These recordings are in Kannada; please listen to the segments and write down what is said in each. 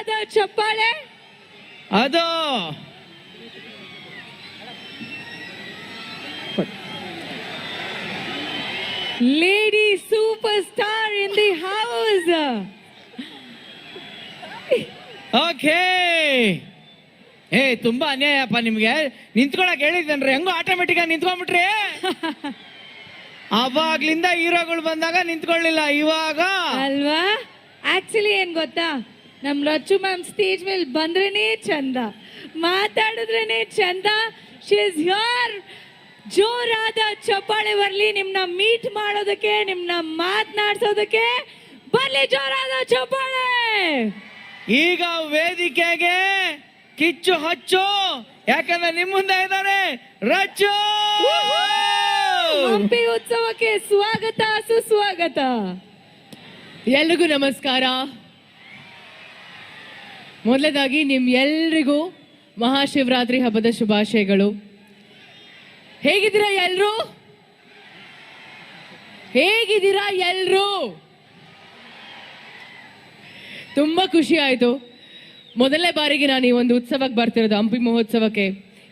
ಜೋರಾದ ಚಪ್ಪಾಳೆ. ಅದು lady super star in the house. Okay. ತುಂಬಾ ಅನ್ಯಾಯಪ್ಪ ನಿಮ್ಗೆ. ನಿಂತ್ಕೊಳಕ್ ಹೇಳಿದ್ದೇನ್ರಿ, ಹೆಂಗೋ ಆಟೋಮೆಟಿಕ್ ಆಗಿ ನಿಂತ್ಕೊಂಡ್ಬಿಟ್ರಿ. ಅವಾಗ್ಲಿಂದ ಹೀರೋಗಳು ಬಂದಾಗ ನಿಂತ್ಕೊಳ್ಳಿಲ್ಲ, ಇವಾಗ ಅಲ್ವಾ? ಆಕ್ಚುಲಿ ಏನ್ ಗೊತ್ತಾ, ನಮ್ ರಚ್ಚು ಮ್ಯಾಮ್ ಸ್ಟೇಜ್ ಮೇಲೆ ಬಂದ್ರೇನೆ ಚಂದ, ಮಾತಾಡಿದ್ರೇನೆ ಚಂದ. She is here. ಜೋರಾದ ಚಪ್ಪಾಳೆ ಬರ್ಲಿ ನಿಮ್ನ ಮೀಟ್ ಮಾಡೋದಕ್ಕೆ, ನಿಮ್ನ ಮಾತನಾಡ್ಸೋದಕ್ಕೆ. ಬರ್ಲಿ ಜೋರಾದ ಚಪ್ಪಾಳೆ. ಈಗ ವೇದಿಕೆಗೆ ಕಿಚ್ಚು ಹಚ್ಚು, ಯಾಕಂದ್ರೆ ನಿಮ್ ಮುಂದೆ ಇದ್ದಾರೆ ರಚ್ಚು. ಹಂಪಿ ಉತ್ಸವಕ್ಕೆ ಸ್ವಾಗತ, ಸುಸ್ವಾಗತ. ಎಲ್ರಿಗೂ ನಮಸ್ಕಾರ. ಮೊದಲದಾಗಿ ನಿಮ್ ಎಲ್ರಿಗೂ ಮಹಾಶಿವರಾತ್ರಿ ಹಬ್ಬದ ಶುಭಾಶಯಗಳು. ಹೇಗಿದ್ದೀರಾ ಎಲ್ರು? ಹೇಗಿದ್ದೀರಾ ಎಲ್ರು? ತುಂಬಾ ಖುಷಿ ಆಯ್ತು. ಮೊದಲನೇ ಬಾರಿಗೆ ನಾನು ಈ ಒಂದು ಉತ್ಸವಕ್ಕೆ ಬರ್ತಿರೋದು, ಹಂಪಿ ಮಹೋತ್ಸವಕ್ಕೆ.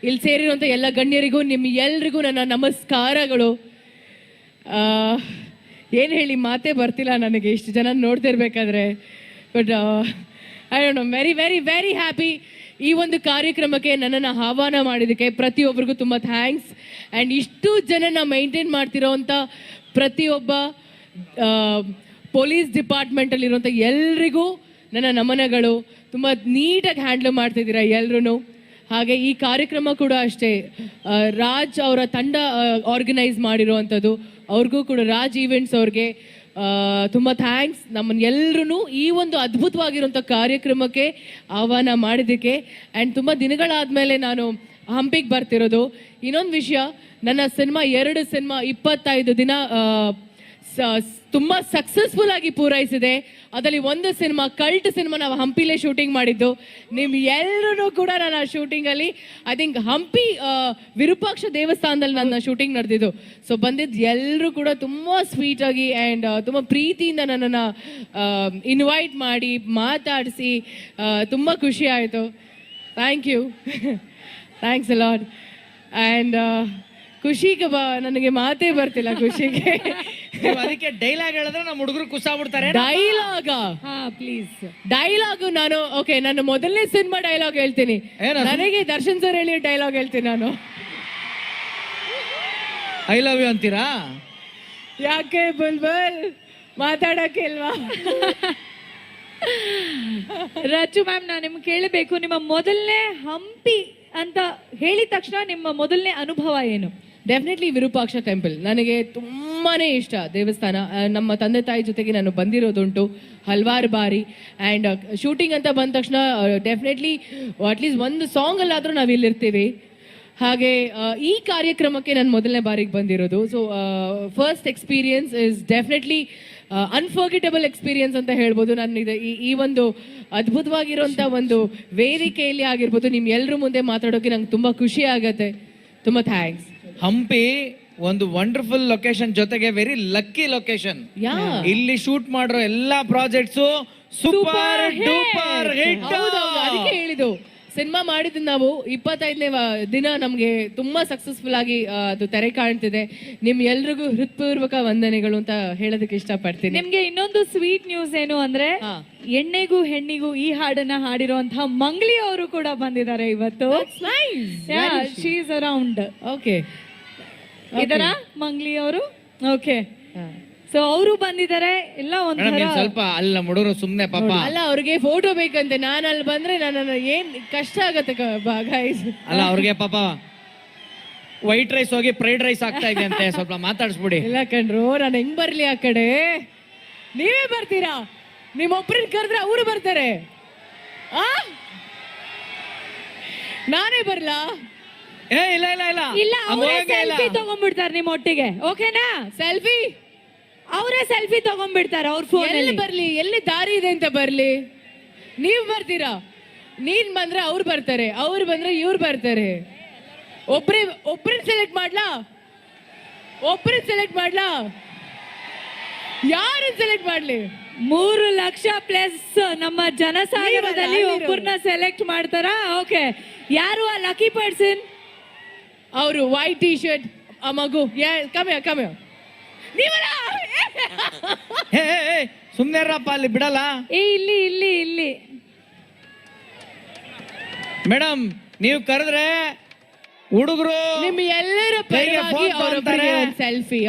ಇಲ್ಲಿ ಸೇರಿರುವಂಥ ಎಲ್ಲ ಗಣ್ಯರಿಗೂ ನಿಮ್ಮ ಎಲ್ರಿಗೂ ನನ್ನ ನಮಸ್ಕಾರಗಳು. ಏನು ಹೇಳಿ ಮಾತೇ ಬರ್ತಿಲ್ಲ ನನಗೆ, ಇಷ್ಟು ಜನ ನೋಡ್ತಿರ್ಬೇಕಾದ್ರೆ. But I don't know, very very very happy. ಈ ಒಂದು ಕಾರ್ಯಕ್ರಮಕ್ಕೆ ನನ್ನನ್ನು ಆಹ್ವಾನ ಮಾಡಿದ್ದಕ್ಕೆ ಪ್ರತಿಯೊಬ್ಬರಿಗೂ ತುಂಬ ಥ್ಯಾಂಕ್ಸ್. ಆ್ಯಂಡ್ ಇಷ್ಟು ಜನನ ಮೈಂಟೈನ್ ಮಾಡ್ತಿರೋವಂಥ ಪ್ರತಿಯೊಬ್ಬ ಪೊಲೀಸ್ ಡಿಪಾರ್ಟ್ಮೆಂಟಲ್ಲಿರುವಂಥ ಎಲ್ರಿಗೂ ನನ್ನ ನಮನಗಳು. ತುಂಬ ನೀಟಾಗಿ ಹ್ಯಾಂಡ್ಲ್ ಮಾಡ್ತಿದ್ದೀರಾ ಎಲ್ರೂ. ಹಾಗೆ ಈ ಕಾರ್ಯಕ್ರಮ ಕೂಡ ಅಷ್ಟೇ, ರಾಜ್ ಅವರ ತಂಡ ಆರ್ಗನೈಸ್ ಮಾಡಿರೋವಂಥದ್ದು. ಅವ್ರಿಗೂ ಕೂಡ, ರಾಜ್ ಈವೆಂಟ್ಸ್ ಅವ್ರಿಗೆ ತುಂಬ ಥ್ಯಾಂಕ್ಸ್. ನಮ್ಮನ್ನು ಎಲ್ಲರೂ ಈ ಒಂದು ಅದ್ಭುತವಾಗಿರುವಂಥ ಕಾರ್ಯಕ್ರಮಕ್ಕೆ ಆಹ್ವಾನ ಮಾಡಿದ್ದಕ್ಕೆ. ಆ್ಯಂಡ್ ತುಂಬ ದಿನಗಳಾದಮೇಲೆ ನಾನು ಹಂಪಿಗೆ ಬರ್ತಿರೋದು. ಇನ್ನೊಂದು ವಿಷಯ, ನನ್ನ ಸಿನಿಮಾ 2 ಸಿನಿಮಾ 25 ದಿನ ತುಂಬ ಸಕ್ಸಸ್ಫುಲ್ ಆಗಿ ಪೂರೈಸಿದೆ. ಅದರಲ್ಲಿ ಒಂದು ಸಿನಿಮಾ, ಕಲ್ಟ್ ಸಿನಿಮಾ, ನಾವು ಹಂಪಿಲೇ ಶೂಟಿಂಗ್ ಮಾಡಿದ್ದು. ನಿಮ್ಮ ಎಲ್ಲರೂ ಕೂಡ ನನ್ನ ಶೂಟಿಂಗಲ್ಲಿ, ಐ ಥಿಂಕ್ ಹಂಪಿ ವಿರೂಪಾಕ್ಷ ದೇವಸ್ಥಾನದಲ್ಲಿ ನನ್ನ ಶೂಟಿಂಗ್ ನಡೆದಿದ್ದು. ಸೊ ಬಂದಿದ್ದು ಎಲ್ಲರೂ ಕೂಡ ತುಂಬ ಸ್ವೀಟಾಗಿ ಆ್ಯಂಡ್ ತುಂಬ ಪ್ರೀತಿಯಿಂದ ನನ್ನನ್ನು ಇನ್ವೈಟ್ ಮಾಡಿ ಮಾತಾಡಿಸಿ ತುಂಬ ಖುಷಿ ಆಯಿತು. Thank you, thanks a lot. And ಖುಷಿಗೆ ನನಗೆ ಮಾತೇ ಬರ್ತಿಲ್ಲ ಖುಷಿಗೆ. ಅದಕ್ಕೆ ಡೈಲಾಗ್ ಹೇಳಿದ್ರೆ ನಮ್ಮ ಹುಡುಗರು ಕುಸಾಗ್ಬಿಡ್ತಾರೆ. ಡೈಲಾಗ? ಹಾ ಪ್ಲೀಸ್. ಡೈಲಾಗು ನಾನು ಓಕೆ, ನನ್ನ ಮೊದಲನೇ ಸಿನಿಮಾ ಡೈಲಾಗ್ ಹೇಳ್ತೀನಿ. ನನಗೆ ದರ್ಶನ್ ಸರ್ ಹೇಳಿ ಡೈಲಾಗ್ ಹೇಳ್ತೀನಿ ನಾನು. ಐ ಲವ್ ಯು ಅಂತೀರಾ? ಯಾಕೆ ಬುಲ್ಬುಲ್ ಮಾತಾಡಕ್ಕೆ ಇಲ್ವಾ? ರಚ್ಚು ಮ್ಯಾಮ್, ನಾನು ನಿಮ್ಗೆ ಕೇಳಬೇಕು, ನಿಮ್ಮ ಮೊದಲನೇ ಹಂಪಿ ಅಂತ ಹೇಳಿದ ತಕ್ಷಣ ನಿಮ್ಮ ಮೊದಲನೇ ಅನುಭವ ಏನು? ಡೆಫಿನೆಟ್ಲಿ ವಿರೂಪಾಕ್ಷ ಟೆಂಪಲ್ ನನಗೆ ತುಂಬಾ ಇಷ್ಟ ದೇವಸ್ಥಾನ. ನಮ್ಮ ತಂದೆ ತಾಯಿ ಜೊತೆಗೆ ನಾನು ಬಂದಿರೋದುಂಟು ಹಲವಾರು ಬಾರಿ. ಆ್ಯಂಡ್ ಶೂಟಿಂಗ್ ಅಂತ ಬಂದ ತಕ್ಷಣ ಡೆಫಿನೆಟ್ಲಿ ಅಟ್ಲೀಸ್ಟ್ ಒಂದು ಸಾಂಗಲ್ಲಾದರೂ ನಾವು ಇಲ್ಲಿರ್ತೀವಿ. ಹಾಗೆ ಈ ಕಾರ್ಯಕ್ರಮಕ್ಕೆ ನಾನು ಮೊದಲನೇ ಬಾರಿಗೆ ಬಂದಿರೋದು. So first experience is definitely unforgettable experience ಅಂತ ಹೇಳ್ಬೋದು. ನಾನು ಇದು ಈ ಒಂದು ಅದ್ಭುತವಾಗಿರುವಂಥ ಒಂದು ವೇದಿಕೆಯಲ್ಲಿ ಆಗಿರ್ಬೋದು, ನಿಮ್ಮ ಎಲ್ಲರ ಮುಂದೆ ಮಾತಾಡೋಕೆ ನಂಗೆ ತುಂಬ ಖುಷಿ ಆಗತ್ತೆ. ತುಂಬ ಥ್ಯಾಂಕ್ಸ್. ಹಂಪಿ ಒಂದು ವಂಡರ್ಫುಲ್ ಲೊಕೇಶನ್, ಜೊತೆಗೆ ವೆರಿ ಲಕ್ಕಿ ಲೊಕೇಶನ್. ಇಲ್ಲಿ ಶೂಟ್ ಮಾಡಿರೋ ಎಲ್ಲಾ ಪ್ರಾಜೆಕ್ಟ್ಸು ಸೂಪರ್ ಡೂಪರ್ ಹಿಟ್. ಅದಕ್ಕೆ ಹೇಳಿದ್ದು, ಸಿನಿಮಾ ಮಾಡಿದ್ದು ನಾವು 25ನೇ ದಿನ ನಮಗೆ ತುಂಬಾ ಸಕ್ಸಸ್ಫುಲ್ ಆಗಿ ಅದು ತೆರೆ ಕಾಣ್ತಿದೆ. ನಿಮ್ ಎಲ್ರಿಗೂ ಹೃತ್ಪೂರ್ವಕ ವಂದನೆಗಳು ಅಂತ ಹೇಳೋದಕ್ಕೆ ಇಷ್ಟಪಡ್ತೀನಿ. ನಿಮ್ಗೆ ಇನ್ನೊಂದು ಸ್ವೀಟ್ ನ್ಯೂಸ್ ಏನು ಅಂದ್ರೆ, ಎಣ್ಣೆಗೂ ಹೆಣ್ಣಿಗೂ ಈ ಹಾಡನ್ನ ಹಾಡಿರುವಂತಹ ಮಂಗ್ಲಿ ಅವರು ಕೂಡ ಬಂದಿದ್ದಾರೆ ಇವತ್ತು. She is around. ಓಕೆ, ಇದರ ಮಂಗ್ಲಿ ಅವರು. ಓಕೆ, ಸೊ ಅವರು ಬಂದಿದ್ದಾರೆ. ಎಲ್ಲ ಒಂಥರ ಸ್ವಲ್ಪ ಅಲ್ಲ ಹುಡುಗರು ಸುಮ್ನೆ ಪಾಪ ಅಲ್ಲ, ಅವ್ರಿಗೆ ಫೋಟೋ ಬೇಕಂತೆ. ನಾನು ಅಲ್ಲಿ ಬಂದ್ರೆ ನನ್ನ ಏನ್ ಕಷ್ಟ ಆಗತ್ತೆ ಗಾಯ್ಸ್. ಅಲ್ಲ ಅವ್ರಿಗೆ ಪಾಪ ವೈಟ್ ರೈಸ್ ಹೋಗಿ ಫ್ರೈಡ್ ರೈಸ್ ಆಗ್ತಾ ಇದೆ ಅಂತೆ, ಸ್ವಲ್ಪ ಮಾತಾಡಿಸ್ಬಿಡಿ. ಇಲ್ಲ ಕಣ್ರು, ನಾನು ಹೆಂಗ್ ಬರ್ಲಿ ಆ ಕಡೆ? ನೀವೇ ಬರ್ತೀರಾ? ನಿಮ್ಮೊಬ್ರನ್ನ ಕರೆದ್ರೆ ಅವರು ಬರ್ತಾರೆ. ನಾನೇ ಬರ್ಲಾ? ಇಲ್ಲ ಇಲ್ಲ ಇಲ್ಲ ಇಲ್ಲ, ಅವರೇ ಸೆಲ್ಫಿ ತಗೊಂಡ್ಬಿಡ್ತಾರೆ ನಿಮ್ಮ ಒಟ್ಟಿಗೆ. ಓಕೆನಾ? ಸೆಲ್ಫಿ ಅವರೇ ಸೆಲ್ಫಿ ತಗೊಂಡ್ಬಿಡ್ತಾರೆ ಅವ್ರ ಫೋನ್. ಎಲ್ಲಿ ಬರ್ಲಿ? ಎಲ್ಲಿ ದಾರಿ ಇದೆ ಅಂತ ಬರ್ಲಿ? ನೀವ್ ಬರ್ತೀರಾ? ನೀನ್ ಬಂದ್ರೆ ಅವ್ರು ಬರ್ತಾರೆ, ಅವ್ರು ಬಂದ್ರೆ ಇವ್ರು ಬರ್ತಾರೆ. ಒಬ್ರನ್ನ ಸೆಲೆಕ್ಟ್ ಮಾಡ್ಲಾ? ಯಾರನ್ನ ಸೆಲೆಕ್ಟ್ ಮಾಡ್ಲಿ? 3 ಲಕ್ಷ ಪ್ಲಸ್ ನಮ್ಮ ಜನಸಾಗರದಲ್ಲಿ ನೀವಲ್ಲ, ಒಬ್ಬರನ್ನ ಸೆಲೆಕ್ಟ್ ಮಾಡ್ತಾರಾ? ಓಕೆ, ಯಾರು ಆ ಲಕ್ಕಿ ಪರ್ಸನ್? ಅವರು ವೈಟ್ ಟಿ ಶರ್ಟ್ ಆ ಮಗು. ಕಮ್ಮಿ ನೀವಲ್ಲ. ಹೇ ಸುಮ್ನೆ ಇರಪ್ಪ, ಅಲ್ಲಿ ಬಿಡಲ್ಲ. ಇಲ್ಲಿ ಇಲ್ಲಿ ಇಲ್ಲಿ ಮೇಡಮ್, ನೀವು ಕರೆದ್ರೆ ಹುಡುಗರು ನಿಮ್ ಎಲ್ಲರ ಕೈಗೆ ಪರವಾಗಿ phone ಅವರೊಬ್ಬರಿಗೆ ತಗೊಂತಾರೆ. ಒಂದು ಸೆಲ್ಫಿ.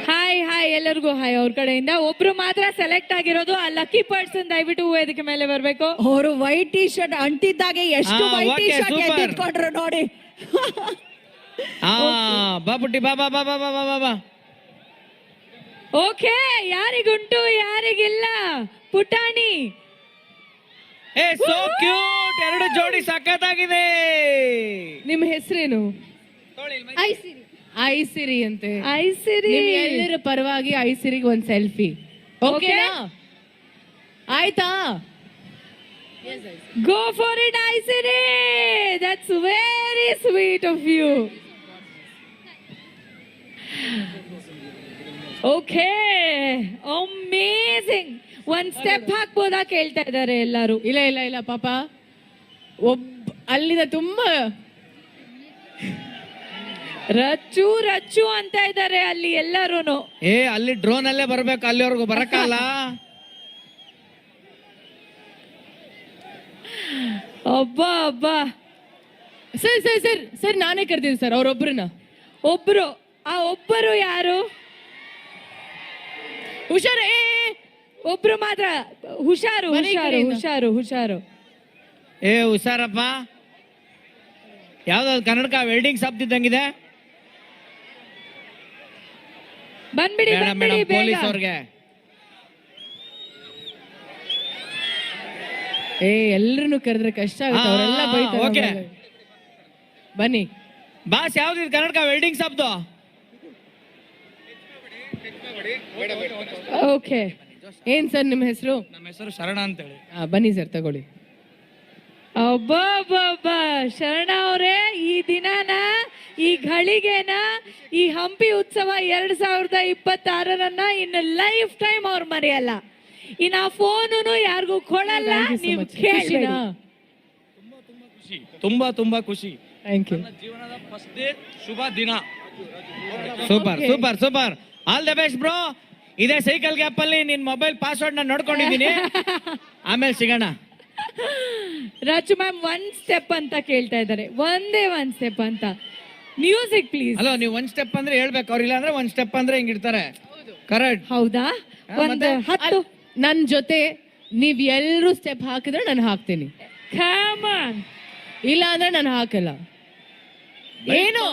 ಹಾಯ್ ಎಲ್ಲರಿಗೂ ಹಾಯ್. ಅವ್ರ ಕಡೆಯಿಂದ ಒಬ್ರು ಮಾತ್ರ ಸೆಲೆಕ್ಟ್ ಆಗಿರೋದು. ಆ ಲಕ್ಕಿ ಪರ್ಸನ್ ದಯವಿಟ್ಟು ವೇದಿಕೆ ಮೇಲೆ ಬರ್ಬೇಕು. ಅವರು ವೈಟ್ ಟಿ ಶರ್ಟ್ ಅಂಟಿದ್ದಾಗೆ ಎಷ್ಟು ಹಾ, white T okay, shirt super. ಎತ್ತಿಟ್ಕೊಂಡ್ರು ನೋಡಿ. ಬಾಪುಟ್ಟಿ ಬಾ ಬಾ ಬಾ ಬಾ ಬಾ ಬಾ ಬಾ. ಓಕೆ, ಯಾರಿಗುಂಟು ಯಾರಿಗಿಲ್ಲ? ಪುಟಾಣಿ ಏ ಸೋ ಕ್ಯೂಟ್, 2 ಜೋಡಿ ಸಖತ್ತಾಗಿದೆ. ನಿಮ್ ಹೆಸರೇನು? ಐಸಿರಿ ಅಂತೆ. ಐಸಿರಿ. ನಿಮ್ ಎಲ್ಲರ ಪರವಾಗಿ ಐಸಿರಿಗೆ ಒಂದು ಸೆಲ್ಫಿ. ಓಕೆನಾ? ಆಯ್ತಾ? Go for it Aisiri. That's very sweet of you. Okay, amazing. ಒಂದ್ ಸ್ಟೆಪ್ ಹಾಕ್ಬೋದಾ ಕೇಳ್ತಾ ಇದ್ದಾರೆ ಎಲ್ಲರೂ. ಇಲ್ಲ ಪಾಪ ಅಲ್ಲಿಂದ ತುಂಬಾ ರಚ್ಚು ಅಂತ ಇದ್ದಾರೆ ಅಲ್ಲಿ ಎಲ್ಲರೂ. ಅಲ್ಲಿ ಡ್ರೋನ್ ಅಲ್ಲೇ ಬರ್ಬೇಕು, ಅಲ್ಲಿವರೆಗೂ ಬರಕಲ್ಲ. ಅಬ್ಬಾ ಸರ್ ನಾನೇ ಕರ್ತೀನಿ ಸರ್ ಅವ್ರೊಬ್ರನ್ನ. ಆ ಒಬ್ಬರು ಯಾರು? ಹುಷಾರೇ, ಒಬ್ರು ಮಾತ್ರ. ಹುಷಾರು ಮನೆ ಕಡೆಯಿಂದ. ಹುಷಾರು. ಹುಷಾರಪ್ಪ. ಯಾವ್ದಾದ್ರು ಕನ್ನಡಕ ವೆಲ್ಡಿಂಗ್ ಶಾಪ್ ಇದ್ದಂಗಿದೆ. ಬಂದ್ಬಿಡಿ ಮೇಡಮ್ ಬೇಗ. ಪೊಲೀಸ್ ಅವ್ರಿಗೆ. ಎಲ್ರನ್ನು ಕರೆದ್ರೆ ಕಷ್ಟ ಆಗುತ್ತೆ, ಅವರೆಲ್ಲ ಬೈತಾರೆ. ಓಕೆ, ಬನ್ನಿ. ಬಾಸ್ ಯಾವ್ದು ಕನ್ನಡಕ ವೆಲ್ಡಿಂಗ್ ಶಾಪ್ದು? ಓಕೆ, ಏನ್ ಸರ್ ನಿಮ್ಮ ಹೆಸರು? ನಮ್ಮ ಹೆಸರು ಶರಣ ಅಂತ ಹೇಳಿ. ಬನ್ನಿ ಸರ್ ತಗೊಳ್ಳಿ. ಅಬ್ಬಾ ಶರಣ ಅವರೇ, ಈ ದಿನನ, ಈ ಘಳಿಗೆನ, ಈ ಹಂಪಿ ಉತ್ಸವ 2026 ಇನ್ನು ಲೈಫ್ ಟೈಮ್ ಅವ್ರು ಮರೆಯಲ್ಲ. ಇನ್ನು ಆ ಫೋನು ಯಾರಿಗೂ ಕೊಡಲ್ಲ. ನೀವು ಕೇಳಿನ. ತುಂಬಾ ಖುಷಿ. Thank you. ಜೀವನದ ಫಸ್ಟ್ ಡೇ, ಶುಭ ದಿನ. Super. All the best bro. ಇದೇ ಸೈಕಲ್ ಗ್ಯಾಪ್ ಅಲ್ಲಿ ನಿನ್ ಮೊಬೈಲ್ ಪಾಸ್ವರ್ಡ್ ನಾನು ನೋಡ್ಕೊಂಡಿದ್ದೀನಿ. ಆಮೇಲೆ ಸಿಗೋಣ. ರಾಜು ಮ್ಯಾಮ್ 1 ಸ್ಟೆಪ್ ಅಂತ ಕೇಳ್ತಾ ಇದ್ದಾರೆ. ಒಂದೇ 1 ಸ್ಟೆಪ್ ಅಂತ. Music please. ಅಲ್ಲ, ನೀವು 1 ಸ್ಟೆಪ್ ಅಂದ್ರೆ ಹೇಳ್ಬೇಕು, ಅವ್ರಿಲ್ಲ ಅಂದ್ರೆ 1 ಸ್ಟೆಪ್ ಅಂದ್ರೆ ಹಿಂಗಿಡ್ತಾರೆ. ಕರೆಕ್ಟ್. ಹೌದಾ? ಒಂದು 10. ನನ್ ಜೊತೆ ನೀವ್ ಎಲ್ರು ಸ್ಟೆಪ್ ಹಾಕಿದ್ರೆ ನಾನು ಹಾಕ್ತೀನಿ. Come on. ಇಲ್ಲ ಅಂದ್ರೆ ನಾನು ಹಾಕಲ್ಲ. ಏನು?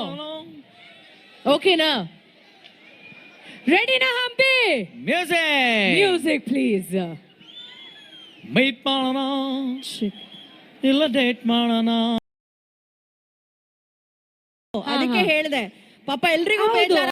ಓಕೆನಾ? ರೆಡಿನಾ ಹಂಪಿ? Music please. ಮೀಟ್ ಮಾಡೋಣ, ಇಲ್ಲ ಡೇಟ್ ಮಾಡೋಣ. ಅದಕ್ಕೆ ಹೇಳ್ದೆ ಪಾಪ ಎಲ್ರಿಗೂ ಹೌದು. ಬೇಜಾರ.